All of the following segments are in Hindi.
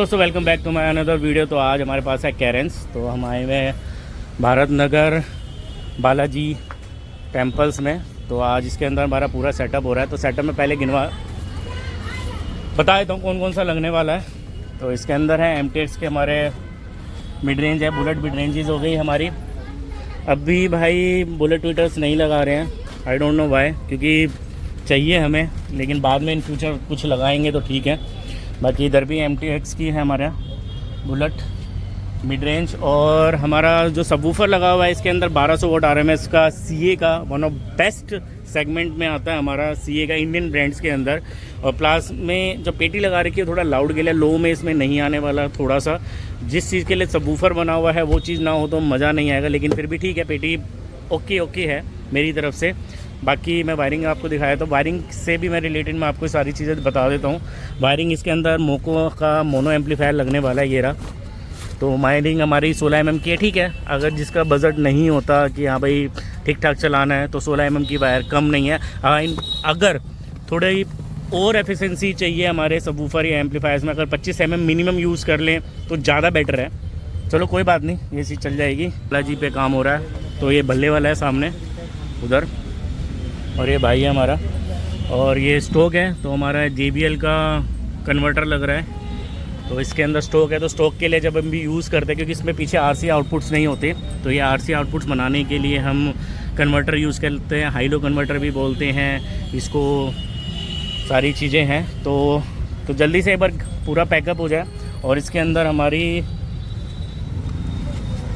दोस्तों welcome back to my another video. तो आज हमारे पास है कैरेंस। तो हम आए हुए हैं भारत नगर बालाजी टेम्पल्स में। तो आज इसके अंदर हमारा पूरा सेटअप हो रहा है। तो सेटअप में पहले बता देता हूँ कौन कौन सा लगने वाला है। तो इसके अंदर है MTX के हमारे मिड रेंज है, बुलेट मिड रेंजेस हो गई हमारी। अभी भाई बुलेट ट्विटर्स नहीं लगा रहे हैं, आई डोंट नो वाई, क्योंकि चाहिए हमें, लेकिन बाद में इन फ्यूचर कुछ लगाएंगे तो ठीक है। बाकी इधर भी MTX की है हमारा बुलेट मिड रेंज। और हमारा जो सबवूफर लगा हुआ है इसके अंदर 1200 वोट RMS का CA का वन ऑफ बेस्ट सेगमेंट में आता है हमारा CA का इंडियन ब्रांड्स के अंदर। और प्लस में जो पेटी लगा रखी है थोड़ा लाउड के लिए, लो में इसमें नहीं आने वाला। थोड़ा सा जिस चीज़ के लिए सबवूफर बना हुआ है वो चीज़ ना हो तो मज़ा नहीं आएगा, लेकिन फिर भी ठीक है, पेटी ओके है मेरी तरफ से। बाकी मैं वायरिंग आपको दिखाया, तो वायरिंग से भी मैं रिलेटेड मैं आपको सारी चीज़ें बता देता हूँ। वायरिंग इसके अंदर मोको का मोनो एम्पलीफायर लगने वाला है, ये रहा। तो वायरिंग हमारी 16 mm की है, ठीक है। अगर जिसका बजट नहीं होता कि हाँ भाई ठीक ठाक चलाना है तो 16 mm की वायर कम नहीं है। अगर थोड़ी और एफिशिएंसी चाहिए हमारे सबवूफर या एम्पलीफायर्स में, अगर 25 mm मिनिमम यूज़ कर लें तो ज़्यादा बेटर है। चलो कोई बात नहीं, ये चीज़ चल जाएगी। बालाजी पे काम हो रहा है, तो ये बल्ले वाला है सामने उधर, और ये भाई है हमारा। और ये स्टॉक है, तो हमारा JBL का कन्वर्टर लग रहा है। तो इसके अंदर स्टॉक है, तो स्टॉक के लिए जब हम भी यूज़ करते हैं, क्योंकि इसमें पीछे RC आउटपुट्स नहीं होते, तो ये RC आउटपुट्स बनाने के लिए हम कन्वर्टर यूज़ करते हैं। हाई लो कन्वर्टर भी बोलते हैं इसको, सारी चीज़ें हैं। तो जल्दी से एक बार पूरा पैकअप हो जाए। और इसके अंदर हमारी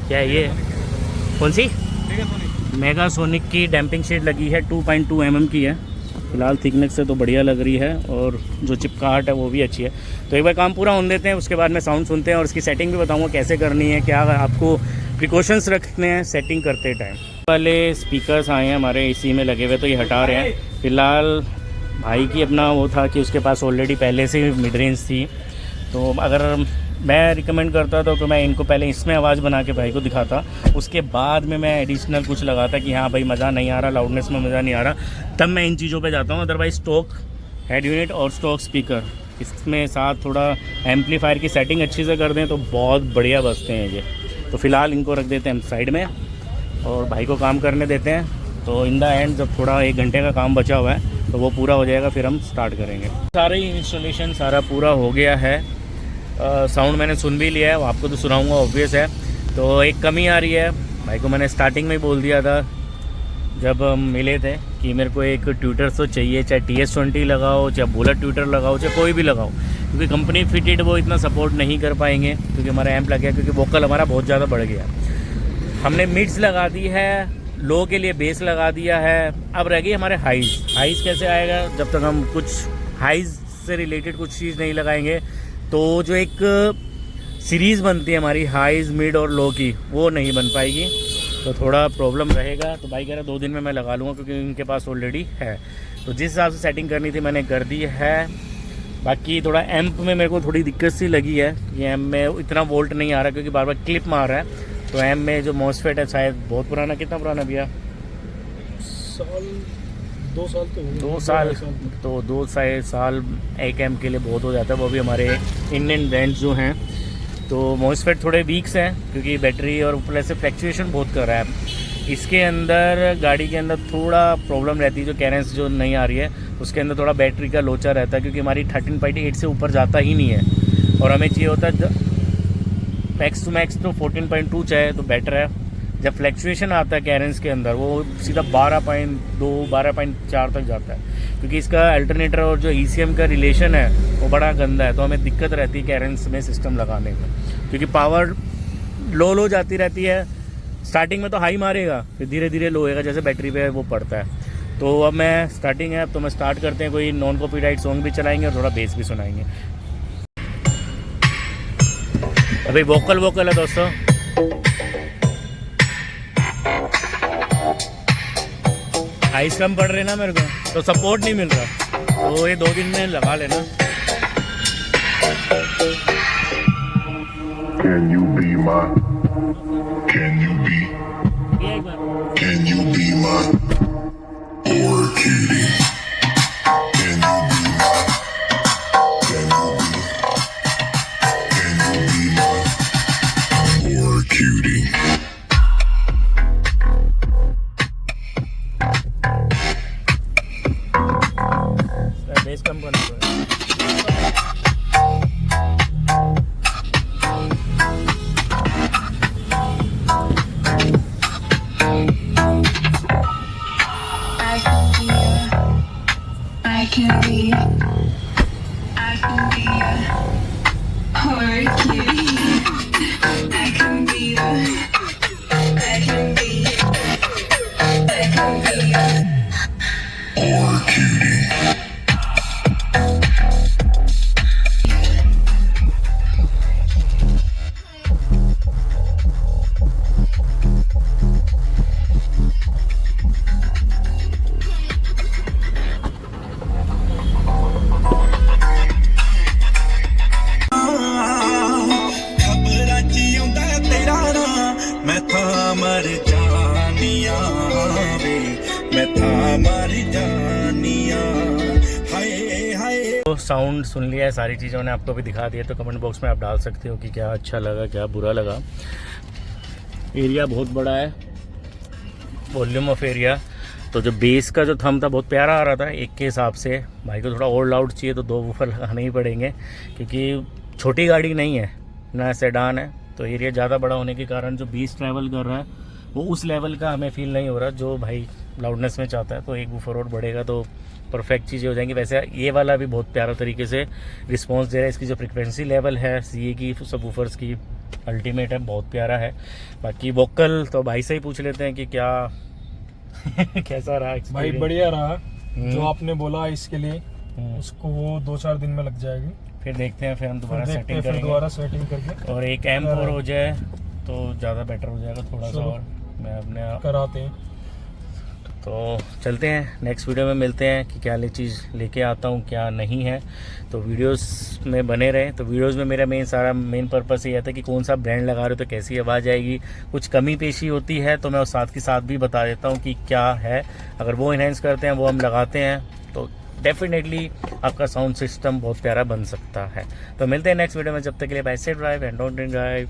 क्या है, ये कौन सी मेगासोनिक की डैम्पिंग शीट लगी है, 2.2 mm की है। फिलहाल थिकनेस से तो बढ़िया लग रही है, और जो चिपकाहट है वो भी अच्छी है। तो एक बार काम पूरा होने देते हैं, उसके बाद में साउंड सुनते हैं और इसकी सेटिंग भी बताऊंगा कैसे करनी है, क्या आपको प्रिकॉशंस रखने हैं सेटिंग करते टाइम। वाले स्पीकर्स आए हैं हमारे इसी में लगे हुए, तो ये हटा रहे हैं। फिलहाल भाई की अपना वो था कि उसके पास ऑलरेडी पहले से मिड रेंज थी, तो अगर मैं रिकमेंड करता था तो मैं इनको पहले इसमें आवाज़ बना के भाई को दिखाता, उसके बाद में मैं एडिशनल कुछ लगाता कि हाँ भाई मज़ा नहीं आ रहा, लाउडनेस में मज़ा नहीं आ रहा, तब मैं इन चीज़ों पे जाता हूँ। अदरवाइज स्टॉक हेड यूनिट और स्टॉक स्पीकर, इसमें साथ थोड़ा एम्पलीफायर की सेटिंग अच्छी से कर दें तो बहुत बढ़िया बजते हैं ये। तो फ़िलहाल इनको रख देते हैं हम साइड में और भाई को काम करने देते हैं। तो इन द एंड जब थोड़ा 1 घंटे का काम बचा हुआ है तो वो पूरा हो जाएगा, फिर हम स्टार्ट करेंगे। सारा ही इंस्टॉलेशन सारा पूरा हो गया है। साउंड मैंने सुन भी लिया है, वो आपको तो सुनाऊंगा, ऑब्वियस है। तो एक कमी आ रही है, भाई को मैंने स्टार्टिंग में ही बोल दिया था जब हम मिले थे कि मेरे को एक ट्विटर तो चाहिए, चाहे TS20 लगाओ, चाहे बुलेट ट्विटर लगाओ, चाहे कोई भी लगाओ, क्योंकि कंपनी फिटेड वो इतना सपोर्ट नहीं कर पाएंगे, क्योंकि हमारा एम्प लग गया, क्योंकि वोकल हमारा बहुत ज़्यादा बढ़ गया। हमने मिड्स लगा दी है, लो के लिए बेस लगा दिया है, अब रह गई हमारे हाइज़ कैसे आएगा जब तक हम कुछ हाइज़ से रिलेटेड कुछ चीज़ नहीं लगाएंगे। तो जो एक सीरीज़ बनती है हमारी हाइज़ मिड और लो की, वो नहीं बन पाएगी, तो थोड़ा प्रॉब्लम रहेगा। तो भाई कह रहा 2 दिन में मैं लगा लूँगा, क्योंकि उनके पास ऑलरेडी है। तो जिस हिसाब से सेटिंग करनी थी मैंने कर दी है। बाकी थोड़ा एम्प में मेरे को थोड़ी दिक्कत सी लगी है कि एम्प में इतना वोल्ट नहीं आ रहा, क्योंकि बार बार क्लिप मार रहा है। तो एम्प में जो मॉसफेट है शायद बहुत पुराना, कितना पुराना भैया? 2 साल तो 2 साल। तो 2 साल एक एम्प के लिए बहुत हो जाता है, वो भी हमारे इंडियन ब्रांड्स जो हैं। तो मॉसफेट थोड़े वीक्स हैं, क्योंकि बैटरी और ऊपर से फ्लैक्चुएशन बहुत कर रहा है। इसके अंदर गाड़ी के अंदर थोड़ा प्रॉब्लम रहती है, जो कैरेंस जो नहीं आ रही है उसके अंदर थोड़ा बैटरी का लोचा रहता है, क्योंकि हमारी 13.8 से ऊपर जाता ही नहीं है, और हमें चाहिए होता है मैक्स टू मैक्स तो 14.2 चाहे तो बेटर है। जब फ्लैक्चुएशन आता है कैरेंस के अंदर वो सीधा 12.2 12.4 तक जाता है, क्योंकि इसका अल्टरनेटर और जो ECM का रिलेशन है वो बड़ा गंदा है। तो हमें दिक्कत रहती है कैरेंस में सिस्टम लगाने में, क्योंकि पावर लो जाती रहती है। स्टार्टिंग में तो हाई मारेगा, फिर धीरे धीरे लो होएगा, जैसे बैटरी पे वो पड़ता है। तो अब मैं स्टार्टिंग है, तो मैं स्टार्ट करते हैं, कोई नॉन कॉपीराइट सॉन्ग भी चलाएंगे और थोड़ा बेस भी सुनाएंगे। अभी वोकल है दोस्तों। आइस कम पड़ रहे ना मेरे को, तो सपोर्ट नहीं मिल रहा, तो ये 2 दिन में लगा लेना। Can you be my? Can you be? Can you be my? Or kitty? Can you be my? Can you be? मर जानिया वे मैं था मर जानिया हाय हाय। तो साउंड सुन लिया है, सारी चीज़ों ने आपको भी दिखा दिया, तो कमेंट बॉक्स में आप डाल सकते हो कि क्या अच्छा लगा क्या बुरा लगा। एरिया बहुत बड़ा है, वॉल्यूम ऑफ एरिया। तो जो बेस का जो थंब था बहुत प्यारा आ रहा था एक के हिसाब से। भाई को थोड़ा और लाउड चाहिए तो 2 वूफर लगाने ही पड़ेंगे, क्योंकि छोटी गाड़ी नहीं है ना, सेडान है। तो एरिया ज़्यादा बड़ा होने के कारण जो बेस ट्रैवल कर रहा है वो उस लेवल का हमें फील नहीं हो रहा जो भाई लाउडनेस में चाहता है। तो एक वूफर और बढ़ेगा तो परफेक्ट चीज़ें हो जाएंगी। वैसे ये वाला भी बहुत प्यारा तरीके से रिस्पॉन्स दे रहा है। इसकी जो फ्रिक्वेंसी लेवल है सीए की सब वूफर्स की अल्टीमेट है, बहुत प्यारा है। बाकी वोकल तो भाई से ही पूछ लेते हैं कि क्या कैसा रहा भाई एक्सपीरियंस? बढ़िया रहा, जो आपने बोला इसके लिए उसको वो 2-4 दिन में लग जाएगी। फिर देखते हैं, फिर हम दोबारा देखते सेटिंग हैं, फिर करेंगे दोबारा सेटिंग करके और एक एम और हो जाए तो ज़्यादा बेटर हो जाएगा थोड़ा सा। चलो। और मैं अपने कराते हैं। तो चलते हैं, नेक्स्ट वीडियो में मिलते हैं कि क्या चीज़ लेके आता हूँ क्या नहीं है। तो वीडियोस में बने रहें। तो वीडियोस में मेरा मेन पर्पस ये था कि कौन सा ब्रांड लगा रहे हो तो कैसी आवाज़ आएगी। कुछ कमी पेशी होती है तो मैं उस साथ के साथ भी बता देता हूँ कि क्या है। अगर वो इन्हेंस करते हैं, वो हम लगाते हैं, तो डेफिनेटली आपका साउंड सिस्टम बहुत प्यारा बन सकता है। तो मिलते हैं नेक्स्ट वीडियो में, जब तक के लिए bye, safe drive and don't drink drive.